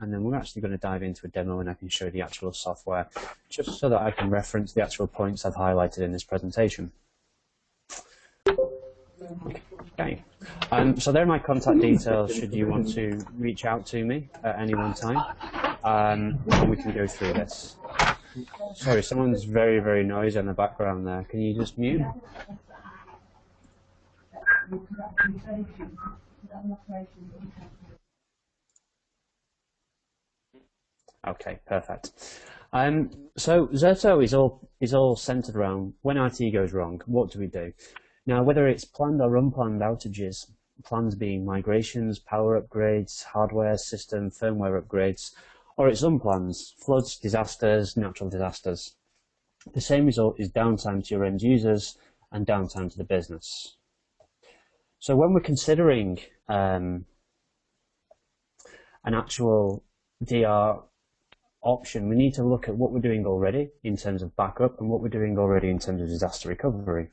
and then we're actually going to dive into a demo and I can show the actual software just so that I can reference the actual points I've highlighted in this presentation. Okay, so there are my contact details should you want to reach out to me at any one time, and we can go through this. Sorry, someone's very, very noisy in the background there. Can you just mute? Okay, perfect. So Zerto is all centered around when IT goes wrong, what do we do? Now, whether it's planned or unplanned outages, plans being migrations, power upgrades, hardware, system, firmware upgrades, or it's unplanned, floods, disasters, natural disasters. The same result is downtime to your end users and downtime to the business. So when we're considering an actual DR option, we need to look at what we're doing already in terms of backup and what we're doing already in terms of disaster recovery.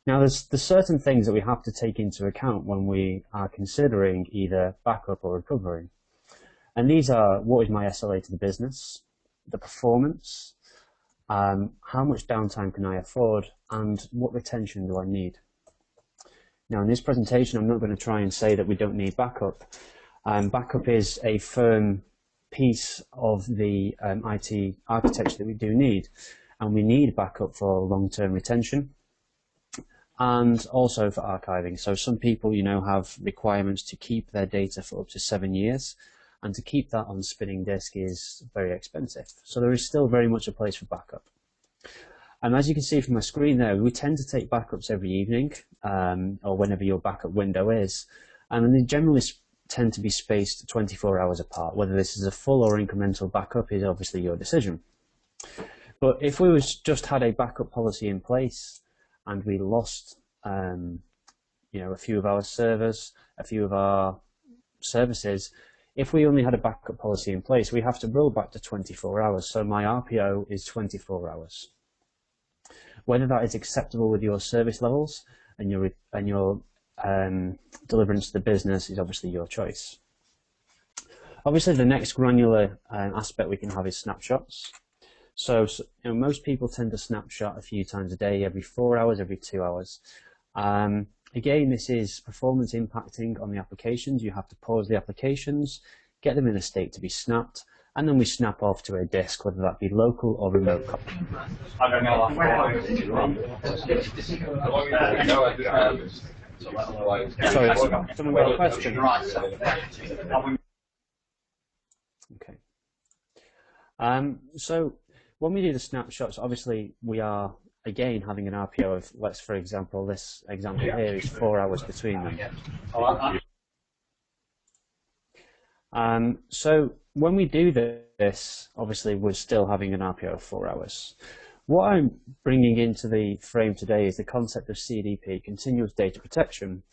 Now, there's certain things that we have to take into account when we are considering either backup or recovery. And these are, what is my SLA to the business, the performance, how much downtime can I afford, and what retention do I need? Now, in this presentation, I'm not going to try and say that we don't need backup. Backup is a firm piece of the IT architecture that we do need, and we need backup for long-term retention and also for archiving. So some people, have requirements to keep their data for up to 7 years, and to keep that on spinning disk is very expensive. So there is still very much a place for backup. And as you can see from my screen there, we tend to take backups every evening, or whenever your backup window is, and they generally tend to be spaced 24 hours apart. Whether this is a full or incremental backup is obviously your decision. But if we just had a backup policy in place and we lost a few of our servers, a few of our services, if we only had a backup policy in place, we have to roll back to 24 hours. So my RPO is 24 hours. Whether that is acceptable with your service levels and your deliverance to the business is obviously your choice. Obviously, the next granular aspect we can have is snapshots. So most people tend to snapshot a few times a day, every 4 hours, every 2 hours. Again, this is performance impacting on the applications. You have to pause the applications, get them in a state to be snapped, and then we snap off to a disk, whether that be local or remote copy. Sorry, someone got a question? Okay. So when we do the snapshots, obviously we are again having an RPO of, for example, this example here is 4 hours between them. So when we do this, obviously we're still having an RPO of 4 hours. What I'm bringing into the frame today is the concept of CDP, continuous data protection,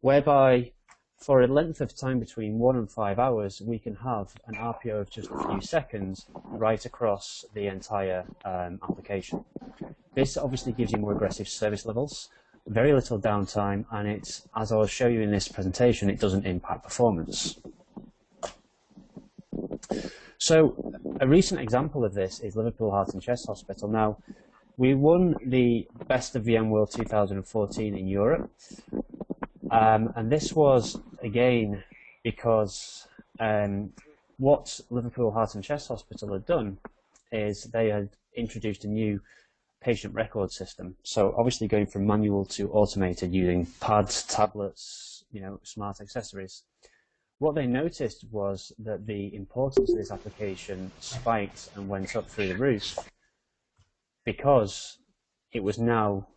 whereby for a length of time between 1 and 5 hours, we can have an RPO of just a few seconds right across the entire application. This obviously gives you more aggressive service levels, very little downtime, and it's, as I'll show you in this presentation, it doesn't impact performance. So a recent example of this is Liverpool Heart and Chest Hospital. Now, we won the Best of VMworld 2014 in Europe, and this was, again, because what Liverpool Heart and Chest Hospital had done is they had introduced a new patient record system. So obviously going from manual to automated using pads, tablets, smart accessories. What they noticed was that the importance of this application spiked and went up through the roof because it was now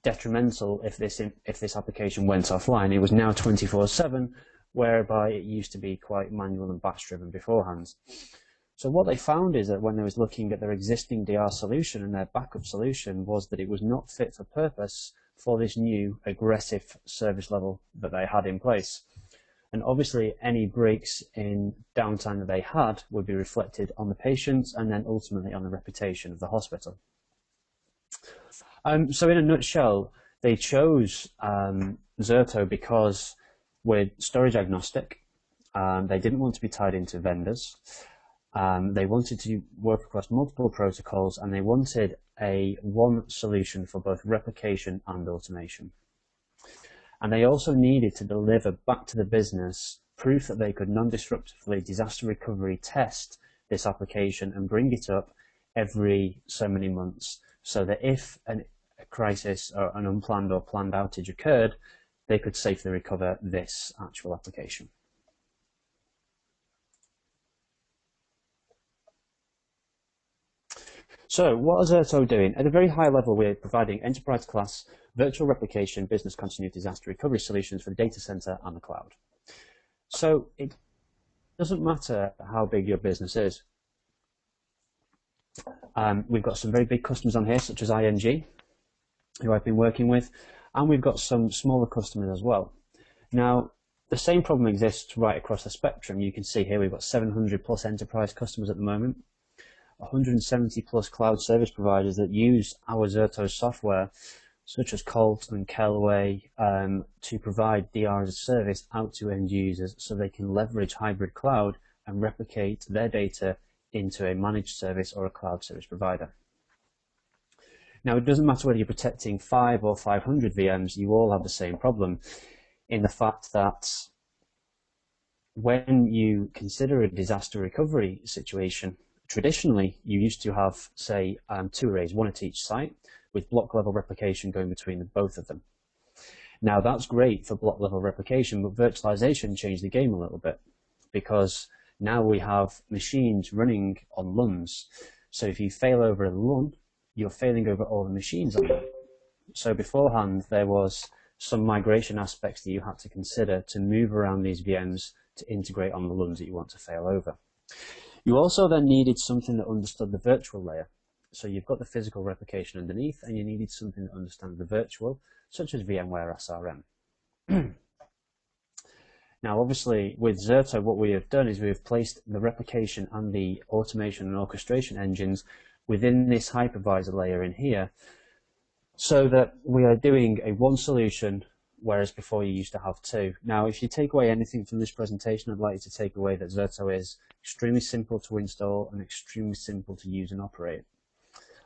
detrimental if this application went offline. It was now 24/7, whereby it used to be quite manual and batch-driven beforehand. So what they found is that when they was looking at their existing DR solution and their backup solution was that it was not fit for purpose for this new aggressive service level that they had in place. And obviously any breaks in downtime that they had would be reflected on the patients and then ultimately on the reputation of the hospital. So in a nutshell, they chose Zerto because we're storage agnostic. They didn't want to be tied into vendors. They wanted to work across multiple protocols, and they wanted one solution for both replication and automation. And they also needed to deliver back to the business proof that they could non-disruptively disaster recovery test this application and bring it up every so many months, so that if a crisis or an unplanned or planned outage occurred, they could safely recover this actual application. So what is Zerto doing? At a very high level, we're providing enterprise-class virtual replication, business continuity, disaster recovery solutions for the data center and the cloud. So it doesn't matter how big your business is. We've got some very big customers on here, such as ING, who I've been working with, and we've got some smaller customers as well. Now, the same problem exists right across the spectrum. You can see here we've got 700 plus enterprise customers at the moment, 170 plus cloud service providers that use our Zerto software, such as Colt and Kellaway, to provide DR as a service out to end users so they can leverage hybrid cloud and replicate their data into a managed service or a cloud service provider. Now, it doesn't matter whether you're protecting 5 or 500 VMs, you all have the same problem in the fact that when you consider a disaster recovery situation, traditionally you used to have, say, 2 arrays, one at each site, with block level replication going between both of them. Now, that's great for block level replication, but virtualization changed the game a little bit, because now we have machines running on LUNs. So if you fail over a LUN, you're failing over all the machines on them. So beforehand, there was some migration aspects that you had to consider to move around these VMs to integrate on the LUNs that you want to fail over. You also then needed something that understood the virtual layer. So you've got the physical replication underneath, and you needed something that understands the virtual, such as VMware SRM. Now, obviously, with Zerto, what we have done is we have placed the replication and the automation and orchestration engines within this hypervisor layer in here, so that we are doing a one solution, whereas before you used to have 2. Now, if you take away anything from this presentation, I'd like you to take away that Zerto is extremely simple to install and extremely simple to use and operate.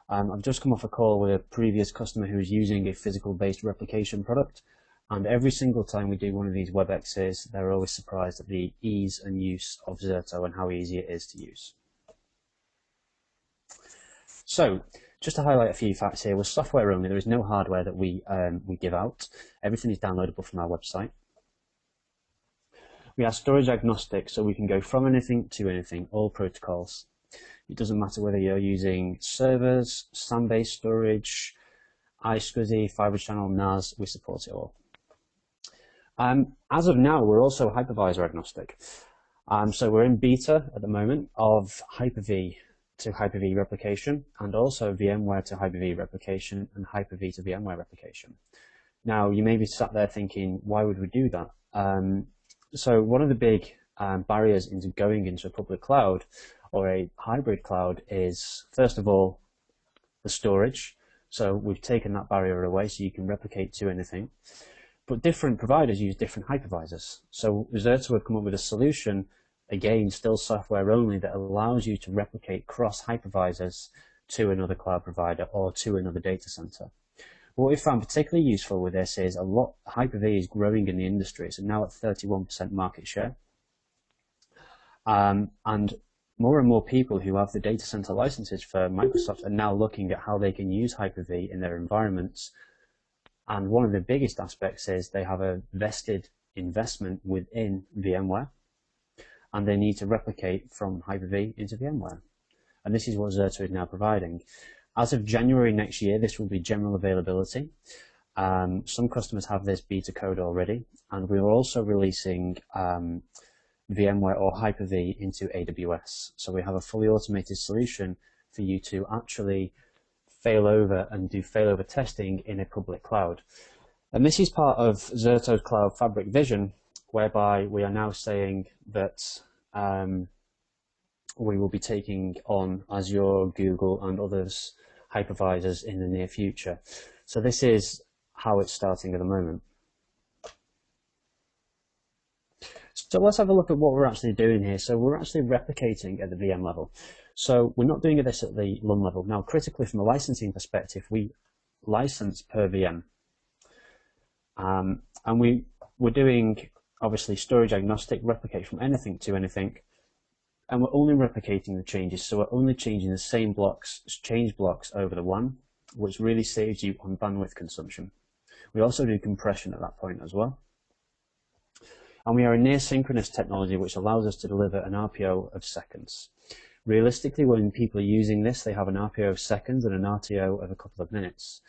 I've just come off a call with a previous customer who is using a physical-based replication product, and every single time we do one of these WebExes, they're always surprised at the ease and use of Zerto and how easy it is to use. So, just to highlight a few facts here, we're software only. There is no hardware that we give out. Everything is downloadable from our website. We are storage agnostic, so we can go from anything to anything, all protocols. It doesn't matter whether you're using servers, SAN-based storage, iSCSI, fiber channel, NAS, we support it all. As of now, we're also hypervisor agnostic. So we're in beta at the moment of Hyper-V to Hyper-V replication, and also VMware to Hyper-V replication and Hyper-V to VMware replication. Now, you may be sat there thinking, why would we do that? So one of the big barriers into going into a public cloud or a hybrid cloud is, first of all, the storage. So we've taken that barrier away so you can replicate to anything. But different providers use different hypervisors. So Zerto have come up with a solution, again, still software only, that allows you to replicate cross hypervisors to another cloud provider or to another data center. What we found particularly useful with this is Hyper-V is growing in the industry. It's now at 31% market share. And more and more people who have the data center licenses for Microsoft are now looking at how they can use Hyper-V in their environments. And one of the biggest aspects is they have a vested investment within VMware, and they need to replicate from Hyper-V into VMware. And this is what Zerto is now providing. As of January next year, this will be general availability. Some customers have this beta code already, and we're also releasing VMware or Hyper-V into AWS. So we have a fully automated solution for you to actually fail over and do failover testing in a public cloud. And this is part of Zerto's Cloud Fabric vision, whereby we are now saying that we will be taking on Azure, Google, and others hypervisors in the near future. So this is how it's starting at the moment. So let's have a look at what we're actually doing here. So we're actually replicating at the VM level. So we're not doing this at the LUN level. Now, critically, from a licensing perspective, we license per VM. And we're doing, obviously, storage agnostic, replicate from anything to anything. And we're only replicating the changes. So we're only changing the same blocks, change blocks over the WAN, which really saves you on bandwidth consumption. We also do compression at that point as well. And we are a near synchronous technology which allows us to deliver an RPO of seconds. Realistically, when people are using this, they have an RPO of seconds and an RTO of a couple of minutes.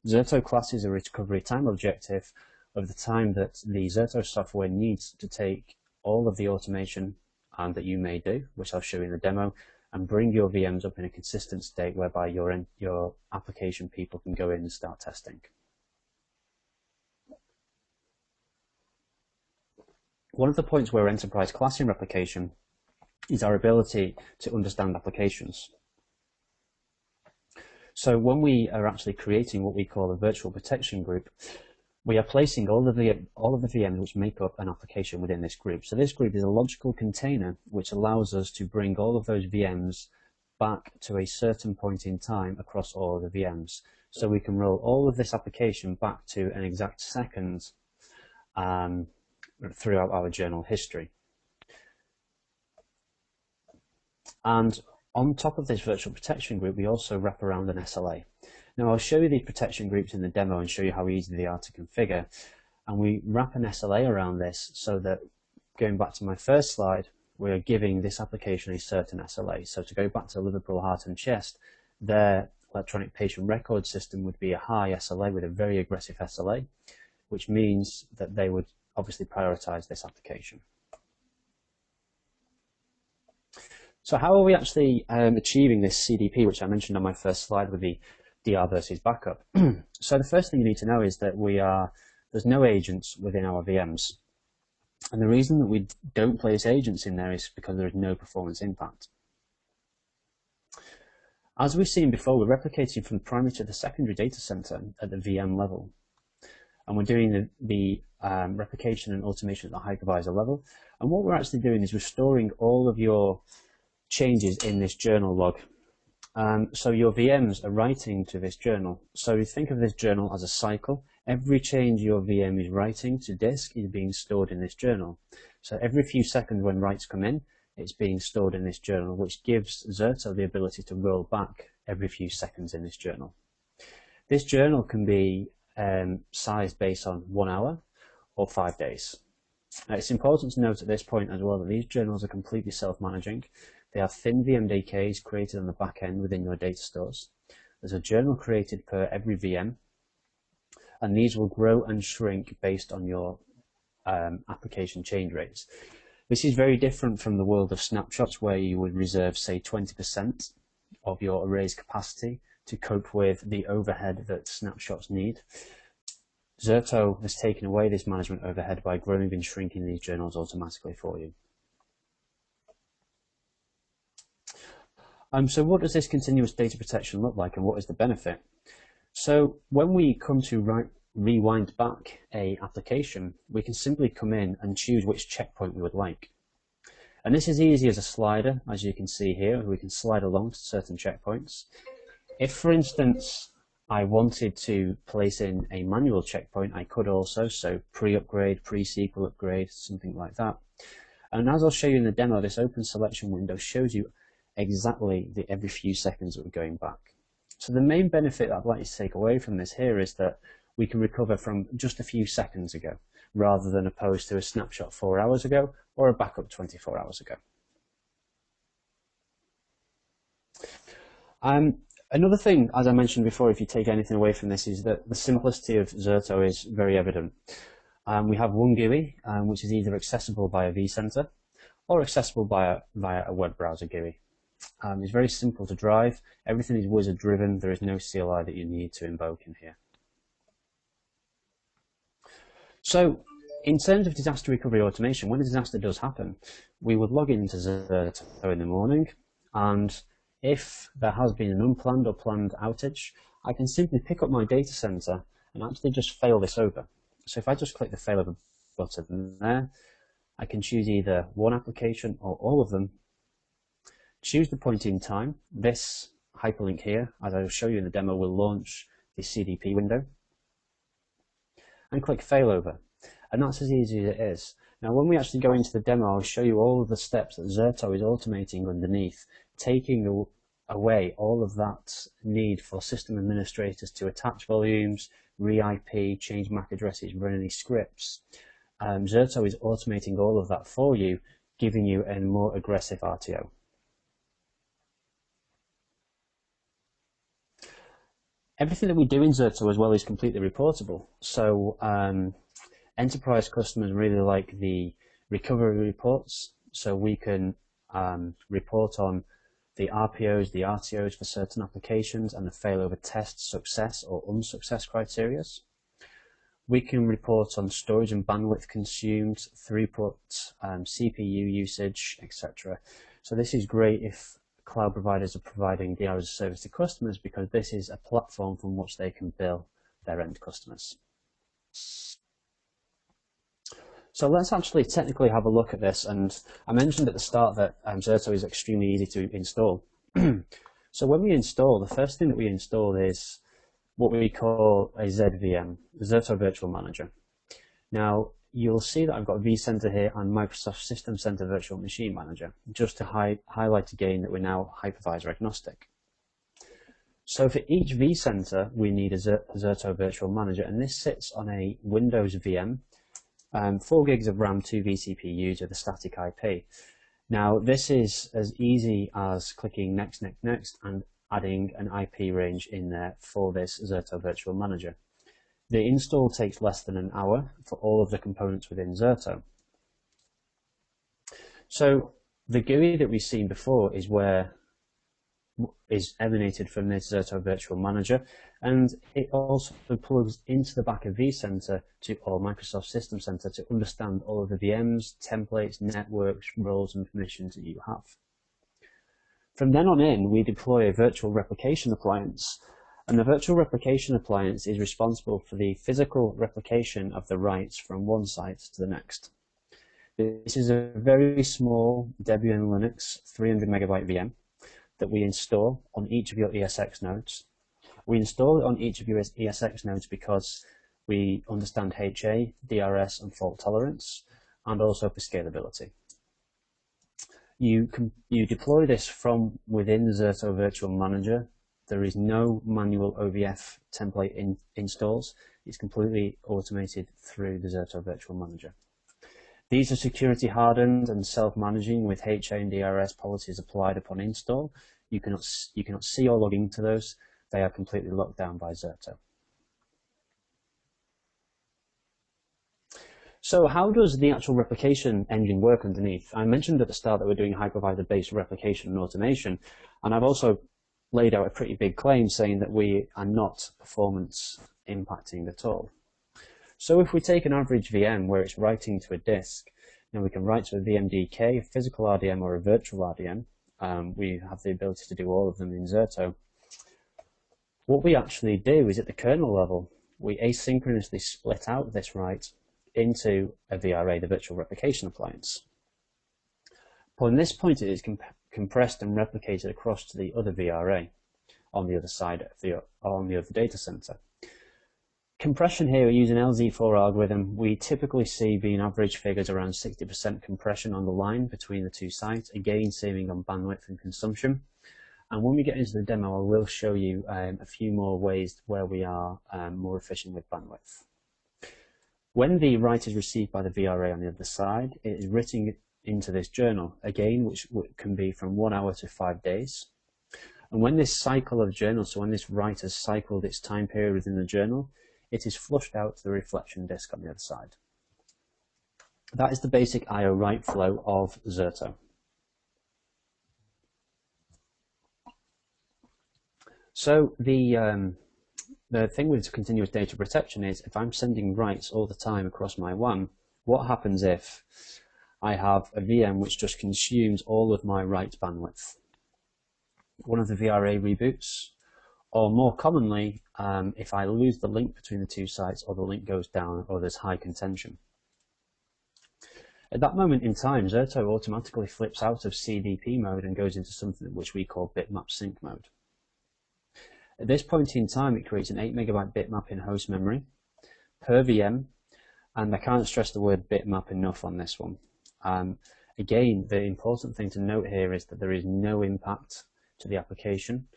Zerto classes a recovery time objective of the time that the Zerto software needs to take all of the automation that you may do, which I'll show you in the demo, and bring your VMs up in a consistent state whereby your application people can go in and start testing. One of the points where enterprise class in replication is our ability to understand applications. So when we are actually creating what we call a virtual protection group, we are placing all of the VMs which make up an application within this group. So this group is a logical container which allows us to bring all of those VMs back to a certain point in time across all of the VMs. So we can roll all of this application back to an exact second throughout our journal history. And on top of this virtual protection group, we also wrap around an SLA. Now I'll show you the protection groups in the demo and show you how easy they are to configure. And we wrap an SLA around this so that, going back to my first slide, we are giving this application a certain SLA. So to go back to Liverpool Heart and Chest, their electronic patient record system would be a high SLA with a very aggressive SLA, which means that they would obviously prioritize this application. So how are we actually achieving this CDP, which I mentioned on my first slide with the DR versus backup? So the first thing you need to know is that there's no agents within our VMs. And the reason that we don't place agents in there is because there is no performance impact. As we've seen before, we're replicating from the primary to the secondary data center at the VM level. And we're doing the replication and automation at the hypervisor level. And what we're actually doing is we're storing all of your changes in this journal log. So your VMs are writing to this journal. So you think of this journal as a cycle. Every change your VM is writing to disk is being stored in this journal. So every few seconds when writes come in, it's being stored in this journal, which gives Zerto the ability to roll back every few seconds in this journal. This journal can be sized based on 1 hour or 5 days. It's important to note at this point as well that these journals are completely self-managing. They have thin VMDKs created on the back end within your data stores. There's a journal created per every VM, and these will grow and shrink based on your application change rates. This is very different from the world of snapshots, where you would reserve, say, 20% of your array's capacity to cope with the overhead that snapshots need. Zerto has taken away this management overhead by growing and shrinking these journals automatically for you. So what does this continuous data protection look like, and what is the benefit? So when we come to rewind back a application, we can simply come in and choose which checkpoint we would like. And this is easy as a slider, as you can see here. We can slide along to certain checkpoints. If, for instance, I wanted to place in a manual checkpoint, I could also, so pre-upgrade, pre-SQL upgrade, something like that. And as I'll show you in the demo, this open selection window shows you exactly the every few seconds that we're going back. So the main benefit I'd like you to take away from this here is that we can recover from just a few seconds ago, rather than opposed to a snapshot 4 hours ago or a backup 24 hours ago. Another thing, as I mentioned before, if you take anything away from this, is that the simplicity of Zerto is very evident. We have one GUI, which is either accessible via vCenter or accessible via a web browser GUI. It's very simple to drive. Everything is wizard driven. There is no CLI that you need to invoke in here. So in terms of disaster recovery automation, when a disaster does happen, we would log into Zerto in the morning, and if there has been an unplanned or planned outage, I can simply pick up my data center and actually just fail this over. So if I just click the failover button there, I can choose either one application or all of them, choose the point in time. This hyperlink here, as I will show you in the demo, will launch the CDP window, and click failover. And that's as easy as it is. Now, when we actually go into the demo, I'll show you all of the steps that Zerto is automating underneath, taking away all of that need for system administrators to attach volumes, re-IP, change MAC addresses, run any scripts. Zerto is automating all of that for you, giving you a more aggressive RTO. Everything that we do in Zerto as well is completely reportable. So enterprise customers really like the recovery reports, so we can report on the RPOs, the RTOs for certain applications, and the failover test success or unsuccess criteria. We can report on storage and bandwidth consumed, throughput, CPU usage, etc. So this is great if cloud providers are providing DR as a service to customers, because this is a platform from which they can bill their end customers. So let's actually technically have a look at this. And I mentioned at the start that Zerto is extremely easy to install. So when we install, the first thing that we install is what we call a ZVM, Zerto Virtual Manager. Now, you'll see that I've got vCenter here and Microsoft System Center Virtual Machine Manager, just to highlight again that we're now hypervisor agnostic. So for each vCenter, we need a Zerto Virtual Manager, and this sits on a Windows VM, 4 gigs of RAM, 2 vCPUs with a static IP. Now, this is as easy as clicking next, next, next, and adding an IP range in there for this Zerto Virtual Manager. The install takes less than an hour for all of the components within Zerto. So the GUI that we've seen before is emanated from this Zerto Virtual Manager, and it also plugs into the back of vCenter or Microsoft System Center to understand all of the VMs, templates, networks, roles, and permissions that you have. From then on in, we deploy a virtual replication appliance. And the virtual replication appliance is responsible for the physical replication of the writes from one site to the next. This is a very small Debian Linux 300 megabyte VM that we install on each of your ESX nodes. We install it on each of your ESX nodes because we understand HA, DRS, and fault tolerance, and also for scalability. You deploy this from within the Zerto Virtual Manager. There is no manual OVF template installs. It's completely automated through the Zerto Virtual Manager. These are security hardened and self-managing with HA and DRS policies applied upon install. You cannot see or log into those. They are completely locked down by Zerto. So how does the actual replication engine work underneath? I mentioned at the start that we're doing hypervisor-based replication and automation, and I've also laid out a pretty big claim saying that we are not performance impacting at all. So if we take an average VM where it's writing to a disk, now we can write to a VMDK, a physical RDM or a virtual RDM. We have the ability to do all of them in Zerto. What we actually do is at the kernel level, we asynchronously split out this write into a VRA, the virtual replication appliance. Upon this point, it is compressed and replicated across to the other VRA on the other side of the other data center. Compression here, we're using LZ4 algorithm. We typically see being average figures around 60% compression on the line between the two sites, again saving on bandwidth and consumption. And when we get into the demo, I will show you a few more ways where we are more efficient with bandwidth. When the write is received by the VRA on the other side, it is written into this journal, again, which can be from 1 hour to 5 days. And when this cycle of journals, so when this write has cycled its time period within the journal, it is flushed out to the reflection disk on the other side. That is the basic I/O write flow of Zerto. So the thing with continuous data protection is if I'm sending writes all the time across my WAN, what happens if I have a VM which just consumes all of my write bandwidth? One of the VRA reboots, or more commonly, if I lose the link between the two sites, or the link goes down, or there's high contention. At that moment in time, Zerto automatically flips out of CDP mode and goes into something which we call bitmap sync mode. At this point in time, it creates an 8 megabyte bitmap in host memory per VM, and I can't stress the word bitmap enough on this one. Again, the important thing to note here is that there is no impact to the application.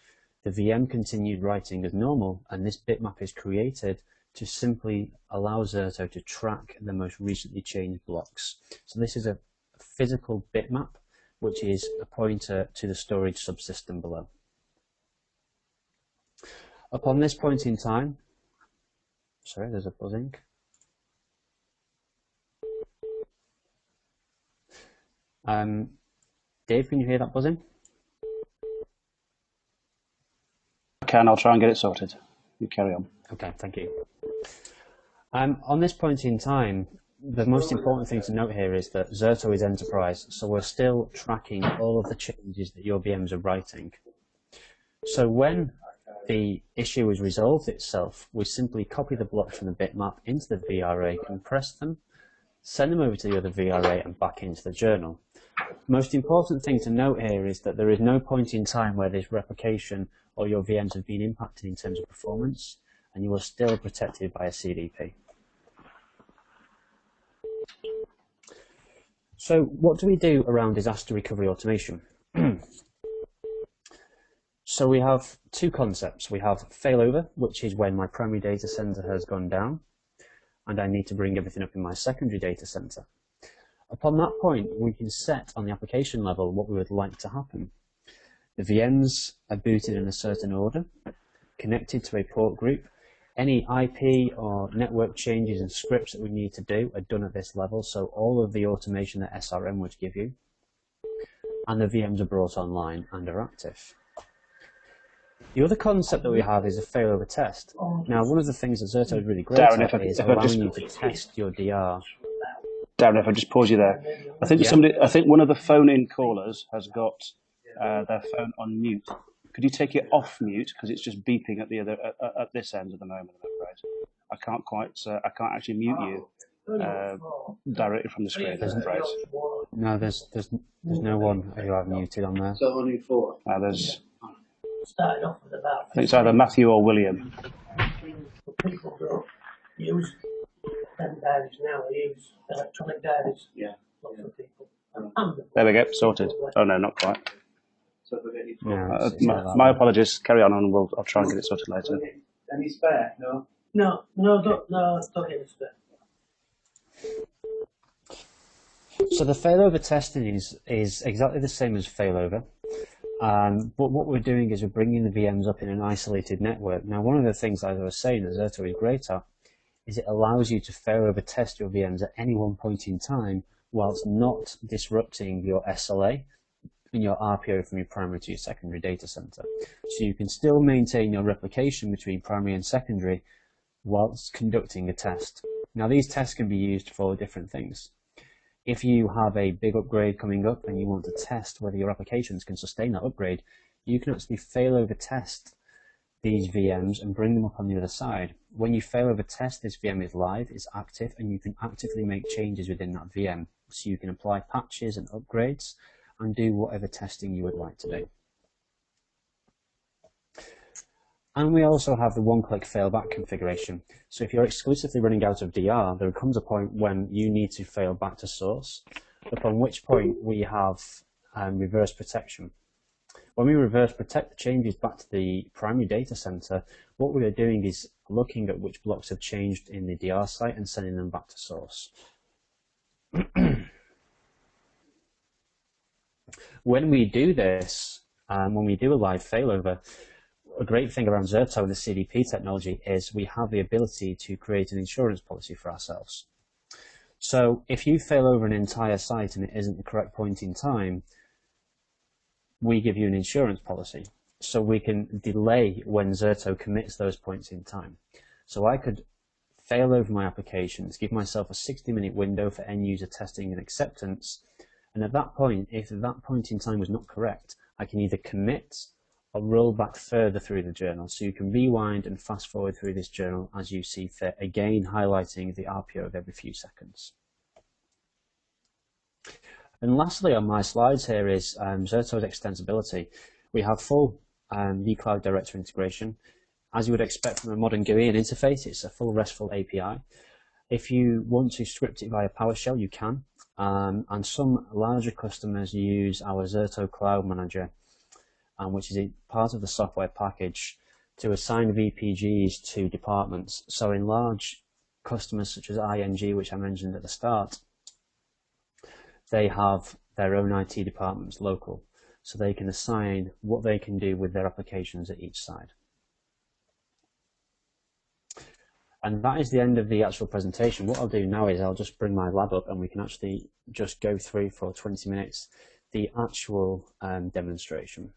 The VM continued writing as normal, and this bitmap is created to simply allow Zerto to track the most recently changed blocks. So this is a physical bitmap, which is a pointer to the storage subsystem below. Upon this point in time, sorry, there's a buzzing. Dave, can you hear that buzzing? I can, I'll try and get it sorted. You carry on. Okay, thank you. On this point in time, the most important thing to note here is that Zerto is enterprise, so we're still tracking all of the changes that your VMs are writing. So when the issue has resolved itself, we simply copy the blocks from the bitmap into the VRA, compress them, send them over to the other VRA and back into the journal. Most important thing to note here is that there is no point in time where this replication or your VMs have been impacted in terms of performance, and you are still protected by a CDP. So what do we do around disaster recovery automation? So we have two concepts. We have failover, which is when my primary data center has gone down and I need to bring everything up in my secondary data center. Upon that point, we can set on the application level what we would like to happen. The VMs are booted in a certain order, connected to a port group. Any IP or network changes and scripts that we need to do are done at this level, so all of the automation that SRM would give you, and the VMs are brought online and are active. The other concept that we have is a failover test. Now, one of the things that Zerto is really great at is allowing you to test your DR. Darren, if I just pause you there, I think I think one of the phone-in callers has got their phone on mute. Could you take it off mute because it's just beeping at the other at this end at the moment? I'm afraid I can't quite. I can't actually mute you directly from the screen. I'm afraid. No, there's no one who I've muted on there. So only four. There's. Started off with about. I think it's either Matthew or William. People don't use pen diaries now. They use electronic diaries. Yeah. Lots of people. There we go. Sorted. Oh no, not quite. So my apologies. Carry on, and I'll try and get it sorted later. Any spare? No. Don't get it spare. So the failover testing is exactly the same as failover. But what we're doing is we're bringing the VMs up in an isolated network. Now, one of the things, as I was saying, that Zerto is great at, is it allows you to failover test your VMs at any one point in time whilst not disrupting your SLA and your RPO from your primary to your secondary data center. So you can still maintain your replication between primary and secondary whilst conducting a test. Now, these tests can be used for different things. If you have a big upgrade coming up and you want to test whether your applications can sustain that upgrade, you can actually failover test these VMs and bring them up on the other side. When you failover test, this VM is live, it's active, and you can actively make changes within that VM. So you can apply patches and upgrades and do whatever testing you would like to do. And we also have the one-click failback configuration. So if you're exclusively running out of DR, there comes a point when you need to fail back to source, upon which point we have reverse protection. When we reverse protect the changes back to the primary data center, what we are doing is looking at which blocks have changed in the DR site and sending them back to source. When we do this, when we do a live failover, a great thing around Zerto and the CDP technology is we have the ability to create an insurance policy for ourselves. So if you fail over an entire site and it isn't the correct point in time, we give you an insurance policy. So we can delay when Zerto commits those points in time. So I could fail over my applications, give myself a 60-minute window for end-user testing and acceptance, and at that point, if that point in time was not correct, I can either commit or roll back further through the journal. So you can rewind and fast forward through this journal as you see fit, again highlighting the RPO of every few seconds. And lastly on my slides here is Zerto's extensibility. We have full vCloud Director integration. As you would expect from a modern GUI and interface, it's a full RESTful API. If you want to script it via PowerShell, you can. And some larger customers use our Zerto Cloud Manager, which is a part of the software package, to assign VPGs to departments. So in large customers such as ING, which I mentioned at the start, they have their own IT departments local, so they can assign what they can do with their applications at each side. And that is the end of the actual presentation. What I'll do now is I'll just bring my lab up and we can actually just go through for 20 minutes the actual demonstration.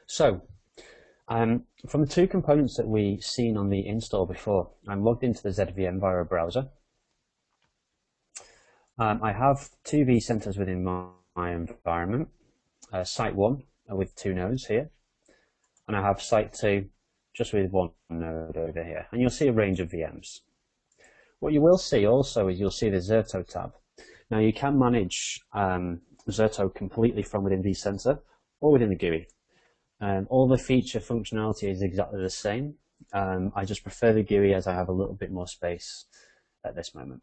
So, from the two components that we've seen on the install before, I'm logged into the ZVM via a browser. I have two vCenters within my environment, Site 1 with 2 nodes here, and I have Site 2 just with 1 node over here, and you'll see a range of VMs. What you will see also is you'll see the Zerto tab. Now you can manage Zerto completely from within vCenter or within the GUI. All the feature functionality is exactly the same. I just prefer the GUI as I have a little bit more space at this moment.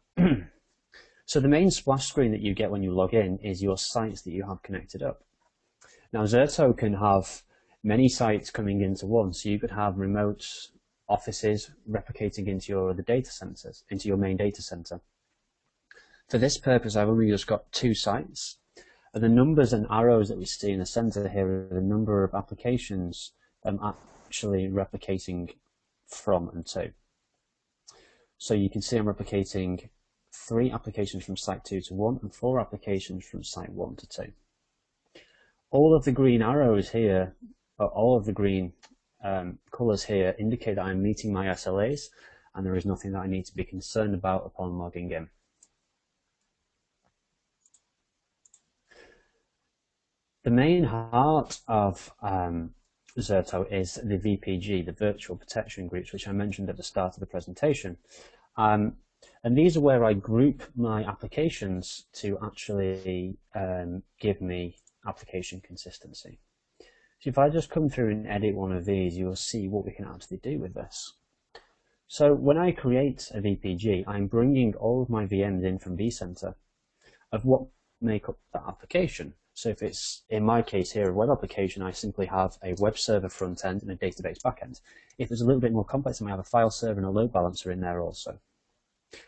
So the main splash screen that you get when you log in is your sites that you have connected up. Now Zerto can have many sites coming into one, so you could have remote offices replicating into your other data centers, into your main data center. For this purpose, I've only just got 2 sites. And the numbers and arrows that we see in the center here are the number of applications I'm actually replicating from and to. So you can see I'm replicating 3 applications from Site 2 to 1 and 4 applications from Site 1 to 2. All of the green arrows here, or all of the green colors here, indicate that I'm meeting my SLAs and there is nothing that I need to be concerned about upon logging in. The main heart of Zerto is the VPG, the Virtual Protection Groups, which I mentioned at the start of the presentation. And these are where I group my applications to actually give me application consistency. So if I just come through and edit one of these, you will see what we can actually do with this. So when I create a VPG, I'm bringing all of my VMs in from vCenter of what make up that application. So if it's, in my case here, a web application, I simply have a web server front end and a database backend. If it's a little bit more complex, I might have a file server and a load balancer in there also.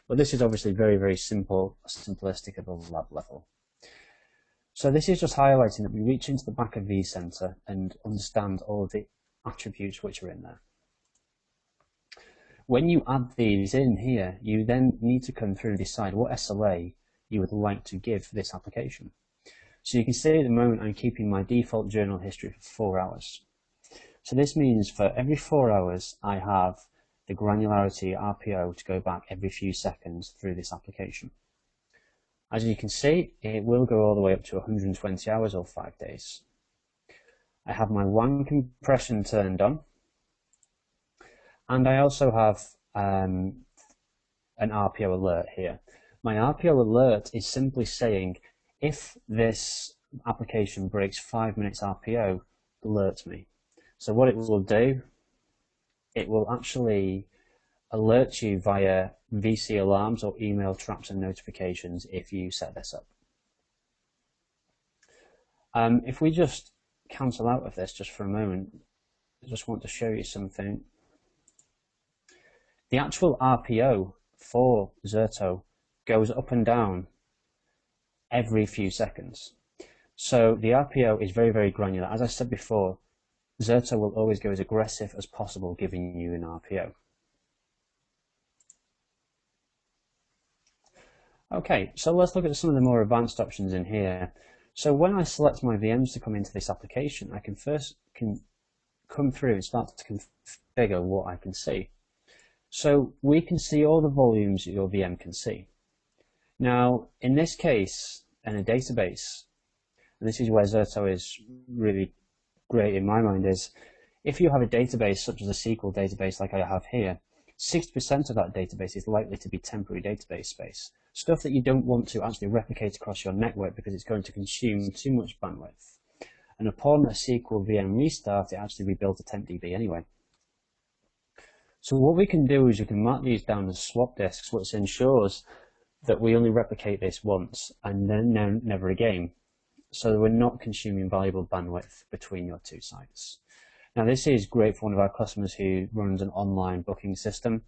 But this is obviously very, very simple, simplistic at the lab level. So this is just highlighting that we reach into the back of vCenter and understand all of the attributes which are in there. When you add these in here, you then need to come through and decide what SLA you would like to give this application. So you can see at the moment I'm keeping my default journal history for 4 hours. So this means for every 4 hours I have the granularity RPO to go back every few seconds through this application. As you can see, it will go all the way up to 120 hours or 5 days. I have my WAN compression turned on, and I also have an RPO alert here. My RPO alert is simply saying, if this application breaks 5 minutes RPO, alert me. So what it will do, it will actually alert you via VC alarms or email traps and notifications if you set this up. If we just cancel out of this just for a moment, I just want to show you something. The actual RPO for Zerto goes up and down every few seconds. So the RPO is very, very granular. As I said before, Zerto will always go as aggressive as possible giving you an RPO. Okay, so let's look at some of the more advanced options in here. So when I select my VMs to come into this application, I can first come through and start to configure what I can see. So we can see all the volumes that your VM can see. Now, in this case, in a database, and this is where Zerto is really great in my mind, is if you have a database such as a SQL database like I have here, 60% of that database is likely to be temporary database space, stuff that you don't want to actually replicate across your network because it's going to consume too much bandwidth. And upon a SQL VM restart, it actually rebuilt a temp DB anyway. So what we can do is we can mark these down as swap disks, which ensures that we only replicate this once and then never again, so that we're not consuming valuable bandwidth between your two sites. Now this is great for one of our customers who runs an online booking system,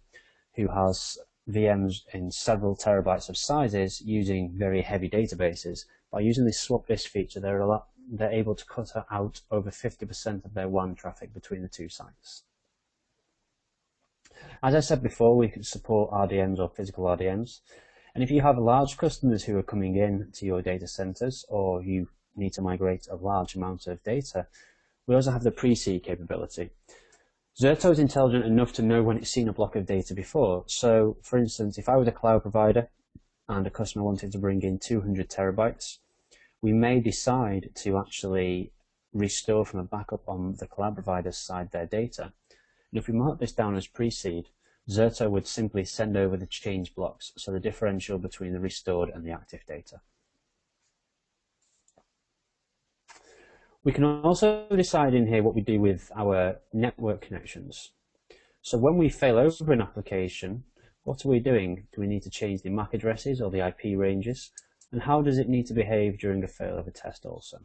who has VMs in several terabytes of sizes using very heavy databases. By using this swap disk feature, they're able to cut out over 50% of their WAN traffic between the two sites. As I said before, we can support RDMs or physical RDMs. And if you have large customers who are coming in to your data centers, or you need to migrate a large amount of data, we also have the pre-seed capability. Zerto is intelligent enough to know when it's seen a block of data before. So, for instance, if I was a cloud provider and a customer wanted to bring in 200 terabytes, we may decide to actually restore from a backup on the cloud provider's side their data. And if we mark this down as pre-seed, Zerto would simply send over the change blocks, so the differential between the restored and the active data. We can also decide in here what we do with our network connections. So when we fail over an application, what are we doing? Do we need to change the MAC addresses or the IP ranges? And how does it need to behave during a failover test also?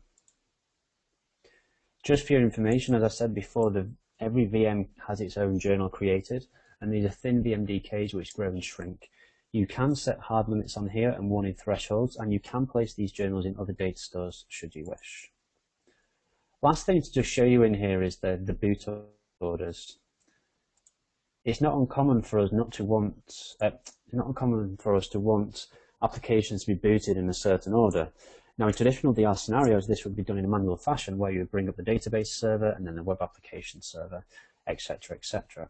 Just for your information, as I said before, every VM has its own journal created, and these are thin VMDKs which grow and shrink. You can set hard limits on here and warning thresholds, and you can place these journals in other data stores should you wish. Last thing to just show you in here is the boot orders. It's not uncommon for us to want applications to be booted in a certain order. Now, in traditional DR scenarios, this would be done in a manual fashion, where you would bring up the database server and then the web application server, etc., etc.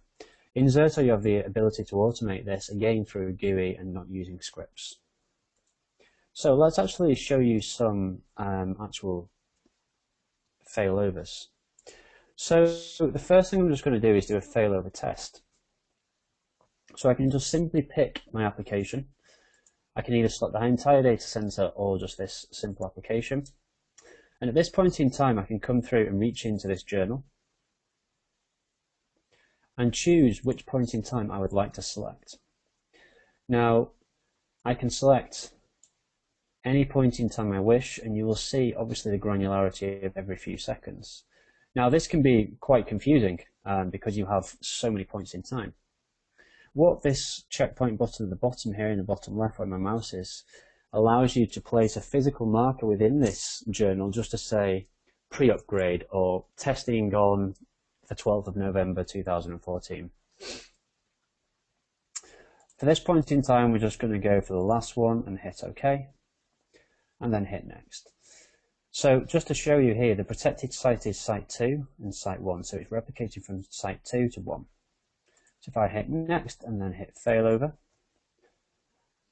In Zerto, you have the ability to automate this, again through a GUI and not using scripts. So let's actually show you some actual failovers. So the first thing I'm just going to do is do a failover test. So I can just simply pick my application. I can either select the entire data center or just this simple application. And at this point in time, I can come through and reach into this journal and choose which point in time I would like to select. Now, I can select any point in time I wish, and you will see obviously the granularity of every few seconds. Now, this can be quite confusing because you have so many points in time. What this checkpoint button at the bottom here in the bottom left where my mouse is allows you to place a physical marker within this journal just to say pre-upgrade or testing on the 12th of November 2014. For this point in time, we're just going to go for the last one and hit OK, and then hit Next. So just to show you here, the protected site is site 2 and site 1, so it's replicated from site 2 to 1. So if I hit Next and then hit Failover,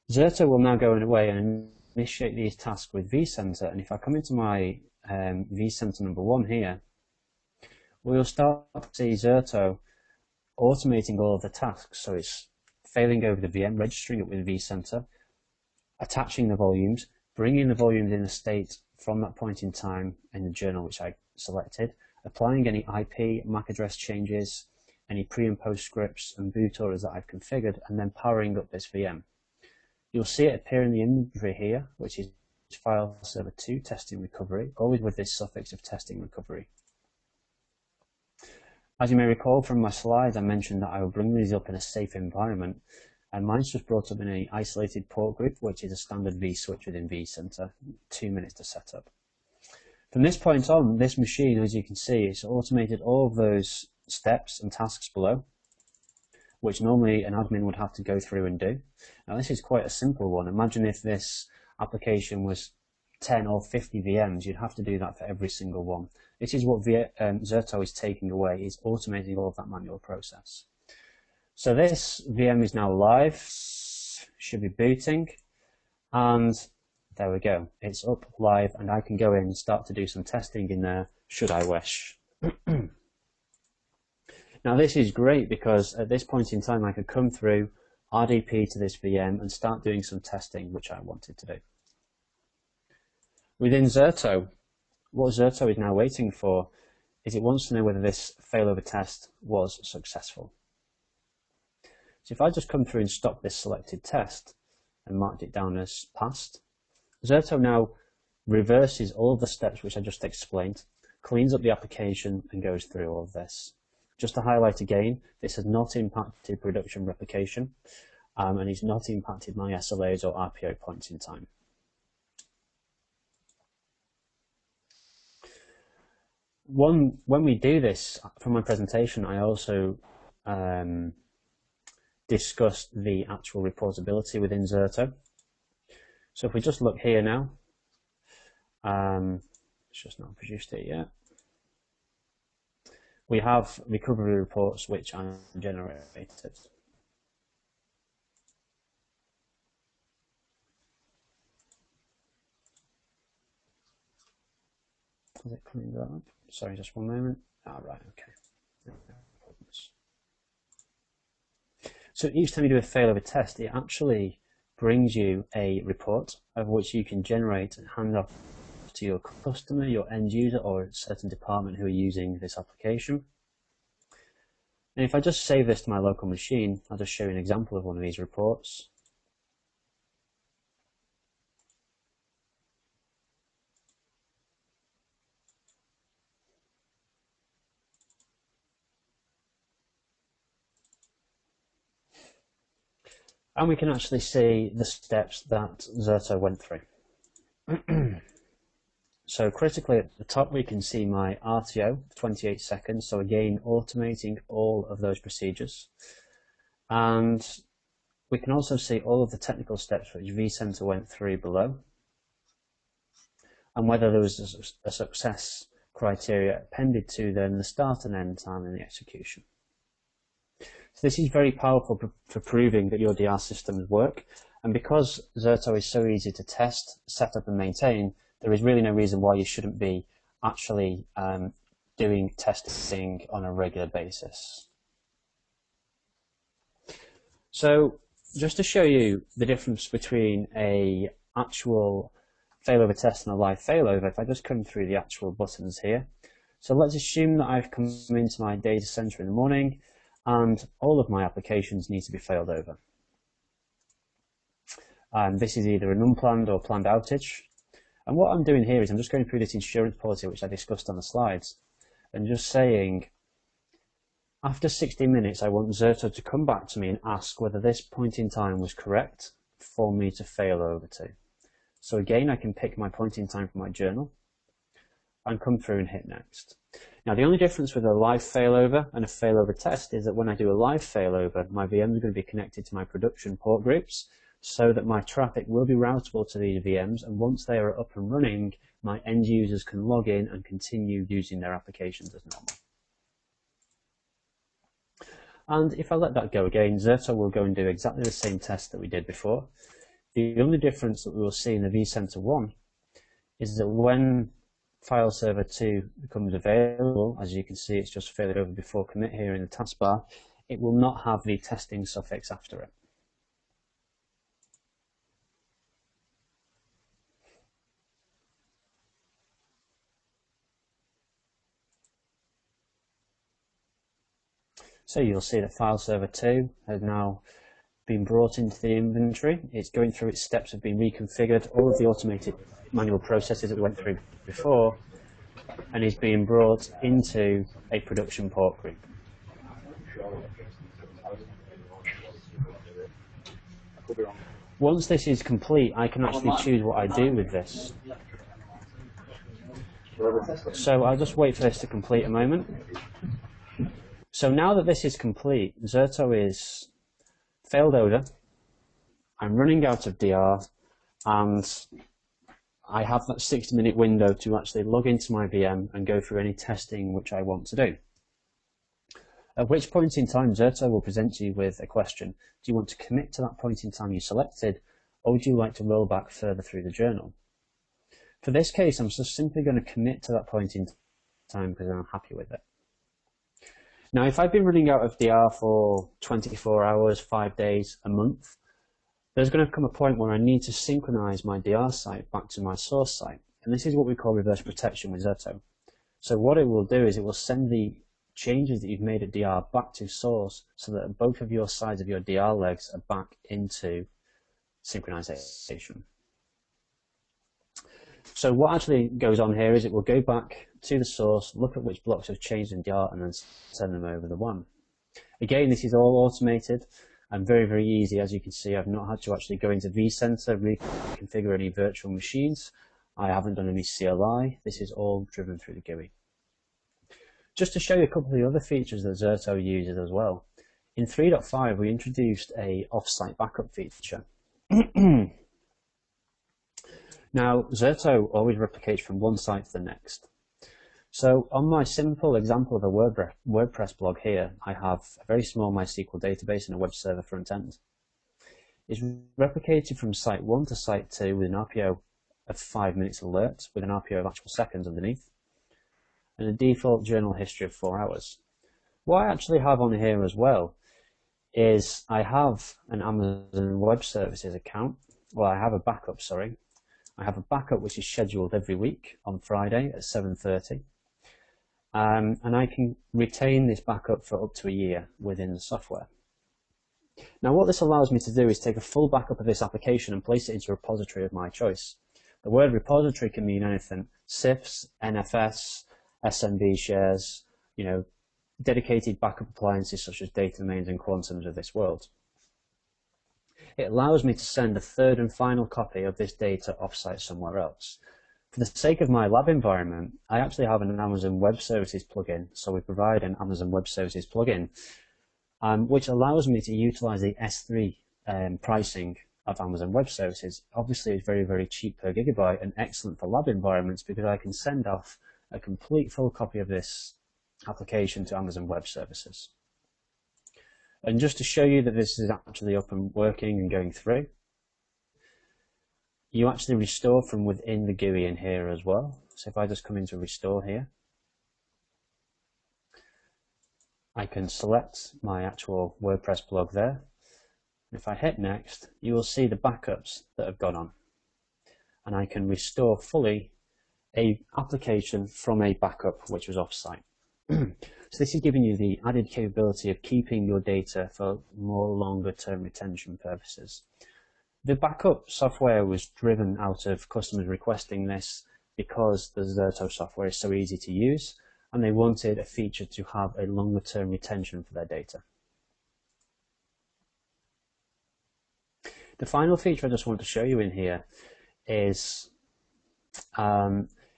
Zerto will now go away and initiate these tasks with vCenter, and if I come into my vCenter number 1 here, we'll start to see Zerto automating all of the tasks. So it's failing over the VM, registering it with vCenter, attaching the volumes, bringing the volumes in a state from that point in time in the journal which I selected, applying any IP, MAC address changes, any pre and post scripts and boot orders that I've configured, and then powering up this VM. You'll see it appear in the inventory here, which is file server 2 testing recovery, always with this suffix of testing recovery. As you may recall from my slides, I mentioned that I will bring these up in a safe environment, and mine's just brought up in an isolated port group, which is a standard vSwitch within vCenter, 2 minutes to set up. From this point on, this machine, as you can see, it's automated all of those steps and tasks below, which normally an admin would have to go through and do. Now this is quite a simple one. Imagine if this application was 10 or 50 VMs, you'd have to do that for every single one. This is what Zerto is taking away, is automating all of that manual process. So this VM is now live, should be booting, and there we go. It's up live, and I can go in and start to do some testing in there, should I wish. Now this is great because at this point in time I could come through, RDP to this VM and start doing some testing which I wanted to do. Within Zerto, what Zerto is now waiting for is it wants to know whether this failover test was successful. So if I just come through and stop this selected test and marked it down as passed, Zerto now reverses all of the steps which I just explained, cleans up the application and goes through all of this. Just to highlight again, this has not impacted production replication and it's not impacted my SLAs or RPO points in time. When we do this, from my presentation, I also discussed the actual reportability within Zerto. So if we just look here now, it's just not produced it yet. We have recovery reports which are generated. Has it cleaned that up? Sorry, just one moment. Right, okay. No problems. So each time you do a failover test, it actually brings you a report of which you can generate and hand off to your customer, your end user, or a certain department who are using this application. And if I just save this to my local machine, I'll just show you an example of one of these reports. And we can actually see the steps that Zerto went through. So critically at the top we can see my RTO, 28 seconds, so again automating all of those procedures. And we can also see all of the technical steps which vCenter went through below, and whether there was a success criteria appended to them, the start and end time and the execution. So this is very powerful for proving that your DR systems work, and because Zerto is so easy to test, set up and maintain, there is really no reason why you shouldn't be actually doing testing on a regular basis. So just to show you the difference between a actual failover test and a live failover, if I just come through the actual buttons here. So let's assume that I've come into my data center in the morning and all of my applications need to be failed over. This is either an unplanned or planned outage. And what I'm doing here is I'm just going through this insurance policy which I discussed on the slides and just saying, after 60 minutes I want Zerto to come back to me and ask whether this point in time was correct for me to fail over to. So again, I can pick my point in time from my journal and come through and hit next. Now the only difference with a live failover and a failover test is that when I do a live failover, my VMs are going to be connected to my production port groups so that my traffic will be routable to these VMs, and once they are up and running, my end users can log in and continue using their applications as normal. And if I let that go again, Zerto will go and do exactly the same test that we did before. The only difference that we will see in the vCenter 1 is that when file server 2 becomes available, as you can see it's just failed over before commit here in the taskbar, it will not have the testing suffix after it. So you'll see that file server 2 has now been brought into the inventory. It's going through its steps of being reconfigured, all of the automated manual processes that we went through before, and is being brought into a production port group. Once this is complete, I can actually choose what I do with this. So I'll just wait for this to complete a moment. So now that this is complete, Zerto is failed over, I'm running out of DR, and I have that 60-minute window to actually log into my VM and go through any testing which I want to do. At which point in time, Zerto will present you with a question. Do you want to commit to that point in time you selected, or would you like to roll back further through the journal? For this case, I'm just simply going to commit to that point in time because I'm happy with it. Now, if I've been running out of DR for 24 hours, 5 days, a month, there's going to come a point where I need to synchronize my DR site back to my source site. And this is what we call reverse protection with Zerto. So what it will do is it will send the changes that you've made at DR back to source so that both of your sides of your DR legs are back into synchronization. So what actually goes on here is it will go back to the source, look at which blocks have changed in DR, and then send them over the one. Again, this is all automated and very, very easy. As you can see, I've not had to actually go into vCenter, reconfigure any virtual machines. I haven't done any CLI. This is all driven through the GUI. Just to show you a couple of the other features that Zerto uses as well. In 3.5, we introduced a offsite backup feature. Now, Zerto always replicates from one site to the next. So on my simple example of a WordPress blog here, I have a very small MySQL database and a web server front end. It's replicated from site 1 to site 2 with an RPO of 5 minutes alert, with an RPO of actual seconds underneath, and a default journal history of 4 hours. What I actually have on here as well is I have an Amazon Web Services account. Well, I have a backup, sorry. I have a backup which is scheduled every week on Friday at 7:30. And I can retain this backup for up to a year within the software. Now what this allows me to do is take a full backup of this application and place it into a repository of my choice. The word repository can mean anything: CIFS, NFS, SMB shares, dedicated backup appliances such as data domains and quantums of this world. It allows me to send a third and final copy of this data offsite somewhere else. For the sake of my lab environment, I actually have an Amazon Web Services plugin. So we provide an Amazon Web Services plugin, which allows me to utilize the S3 pricing of Amazon Web Services. Obviously, it's very, very cheap per gigabyte and excellent for lab environments because I can send off a complete full copy of this application to Amazon Web Services. And just to show you that this is actually up and working and going through, you actually restore from within the GUI in here as well. So if I just come into restore here, I can select my actual WordPress blog there. If I hit next, you will see the backups that have gone on. And I can restore fully a application from a backup which was offsite. So this is giving you the added capability of keeping your data for more longer term retention purposes. The backup software was driven out of customers requesting this because the Zerto software is so easy to use, and they wanted a feature to have a longer term retention for their data. The final feature I just want to show you in here is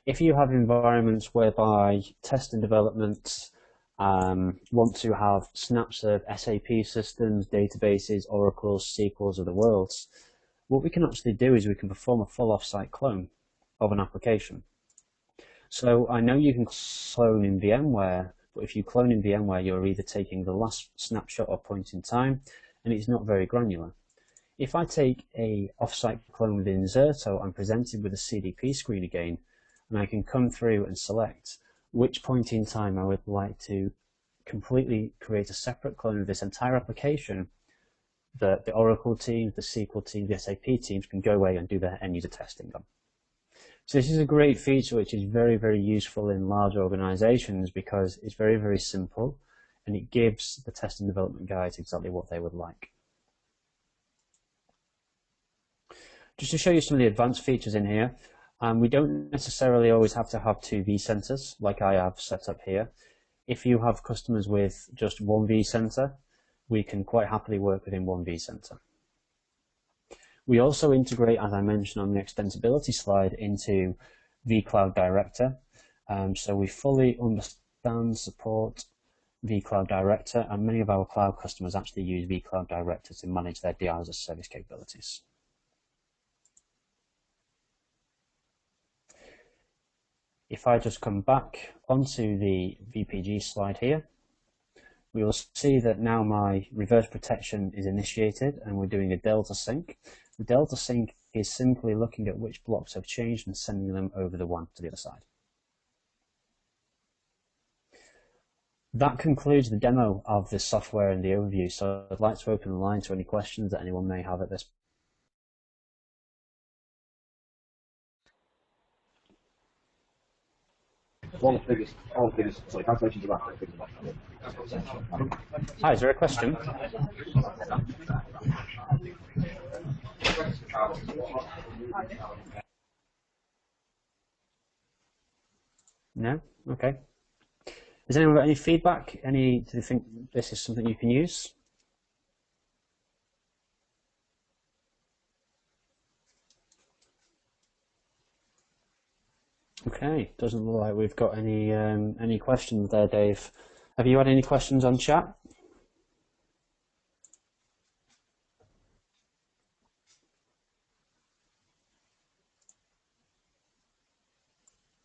if you have environments whereby test and development want to have snaps of SAP systems, databases, oracles, SQLs of the worlds, what we can actually do is we can perform a full offsite clone of an application. So I know you can clone in VMware, but if you clone in VMware, you're either taking the last snapshot or point in time, and it's not very granular. If I take a offsite clone within Zerto, I'm presented with a CDP screen again, and I can come through and select which point in time I would like to completely create a separate clone of this entire application that the Oracle teams, the SQL teams, the SAP teams can go away and do their end user testing on. So this is a great feature which is very, very useful in large organizations because it's very, very simple and it gives the test and development guys exactly what they would like. Just to show you some of the advanced features in here, we don't necessarily always have to have 2 vCenters like I have set up here. If you have customers with just 1 vCenter, we can quite happily work within 1 vCenter. We also integrate, as I mentioned on the extensibility slide, into vCloud Director. So we fully understand, support vCloud Director, and many of our cloud customers actually use vCloud Director to manage their DR as a service capabilities. If I just come back onto the VPG slide here, we will see that now my reverse protection is initiated and we're doing a delta sync. The delta sync is simply looking at which blocks have changed and sending them over the one to the other side. That concludes the demo of the software and the overview. So I'd like to open the line to any questions that anyone may have at this. Hi, is there a question? No? Okay. Has anyone got any feedback? Do you think this is something you can use? Okay, doesn't look like we've got any questions there, Dave. Have you had any questions on chat?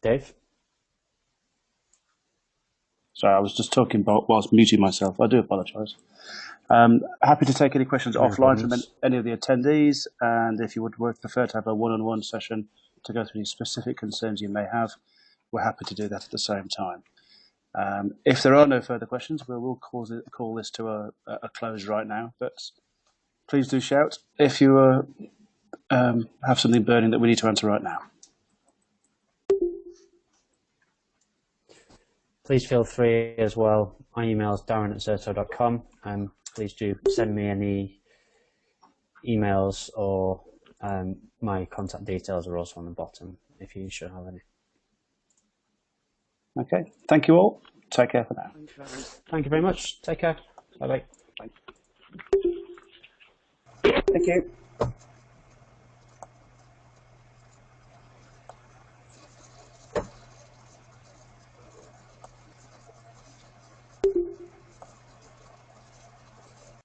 Dave? Sorry, I was just talking whilst muting myself. I do apologise. Happy to take any questions offline from any of the attendees, and if you would prefer to have a one-on-one session to go through any specific concerns you may have, we're happy to do that at the same time. If there are no further questions, we will call this to a close right now, but please do shout if you have something burning that we need to answer right now. Please feel free as well. My email is darren@zerto.com, and please do send me any emails, or my contact details are also on the bottom if you should have any. Okay, thank you all. Take care for now. Thank you very much. Take care. Bye-bye. Thank you.